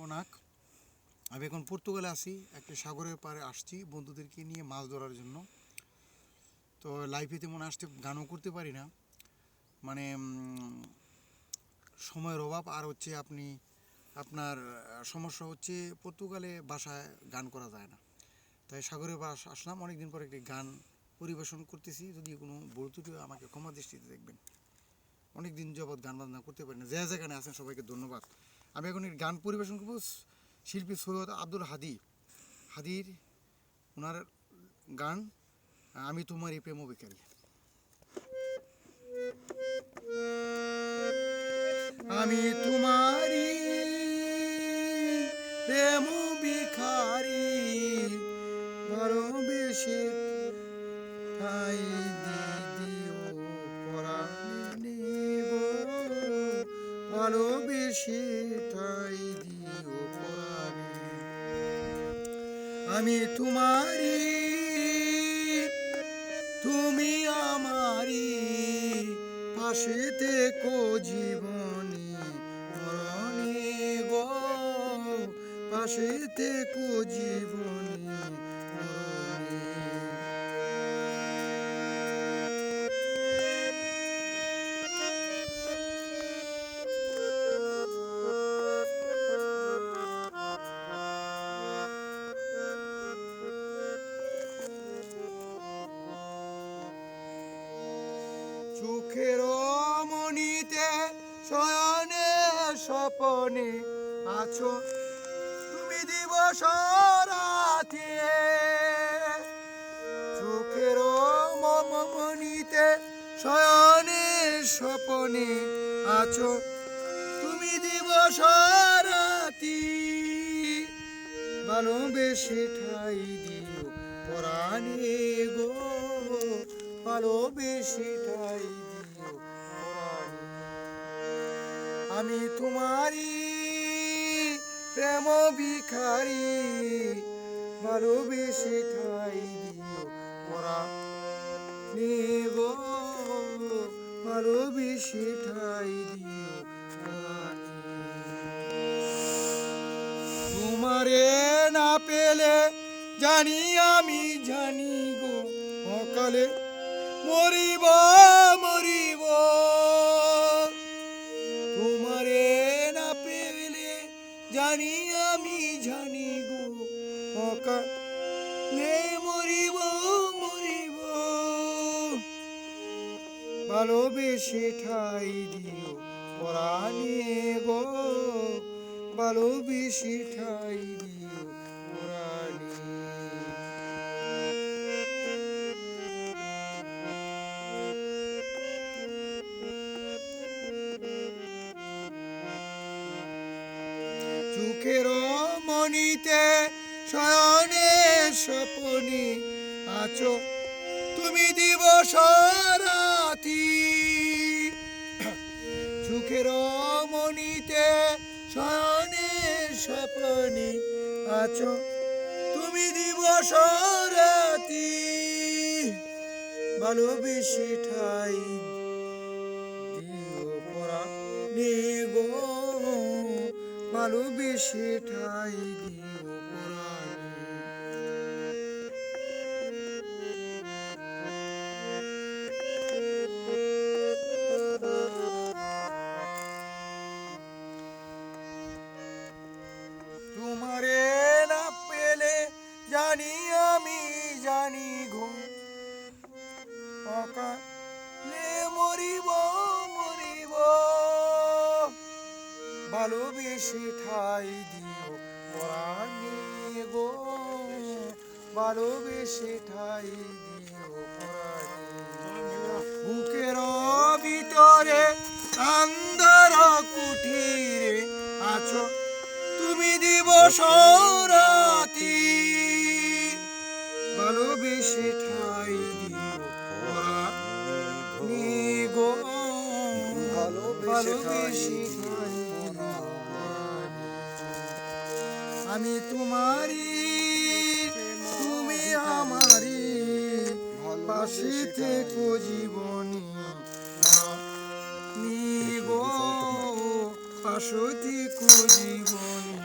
ওনাক। আমি এখন পর্তুগালে আছি, একটা সাগরের পাড়ে আসছি বন্ধুদেরকে নিয়ে মাছ ধরার জন্য। তো লাইফে তেমন আসতে গানও করতে পারি না, মানে সময়ের অভাব। আর হচ্ছে আপনার সমস্যা হচ্ছে পর্তুগালে বাসায় গান করা যায় না, তাই সাগরের পাড়ে আসলাম। অনেকদিন পর একটি গান পরিবেশন করতেছি, যদি কোনো ভুল ত্রুটি আমাকে ক্ষমা দৃষ্টিতে দেখবেন। অনেক দিন যাবৎ গান বাজনা করতে পারি না, যে যেখানে আছেন সবাইকে ধন্যবাদ। আমি এখন গান পরিবেশন করব শিল্পী সৈয়দ আব্দুল হাদির ওনার গান আমি তোমারই প্রেম ভিখারি। আমি তোমারই প্রেম ভিখারি, ভালোবেসে ঠাই দিও পরাণে গো, ভালোবেসে ঠাই দিও পরাণে। আমি তোমারই, তুমি আমারই, পাশে থেকো জীবনে মরণে গো, পাশে থেকো জীবনে মরণে। চোখের মনিতে শয়নে স্বপনে আছো তুমি দিবস রাতে, চোখের মনিতে শয়নে স্বপনে আছো তুমি দিবস রাতি, ভালোবেসে ঠাই দিও পরাণে গো, ভালোবেসে ঠাই দিও পরাণে। আমি তোমারই প্রেম ভিখারি, ভালোবেসে ঠাই দিও পরাণে গো, ভালোবেসে ঠাই দিও পরাণে। তোমারে না পেলে জানি আমি জানি গো, অকালে মরিব মরিব। তোমারে না পেলে জানি আমি জানি গো, অকালে মরিব মরিব। ভালোবেসে ঠাই দিও পরাণে গো, ভালোবেসে ঠাই দিও পরাণে। চোখের মনিতে শয়নে স্বপনে আছো তুমি দিবস রাতি, চোখের মনিতে শয়নে স্বপনে আছো তুমি দিবস রাতি, ভালোবেসে ঠাই দিও পরাণে গো, ভালোবেসে ঠাই দিও পরাণে। তোমারে না পেলে জানি আমি জানি গো, অকালে মরিব মরিব। ভালোবেসে ঠাই দিও পরাণে গো, ভালোবেসে ঠাই দিও পরাণে। বুকের ভিতরে আন্ধার কুঠিরে আছো তুমি দিবস রাতি, ভালোবেসে ঠাই দিও পরাণে গো, ভালোবেসে ঠাই দিও পরাণে। আমি তোমারই, তুমি আমারই, পাশে থেকো জীবনে মরণে গো, পাশে থেকো জীবনে।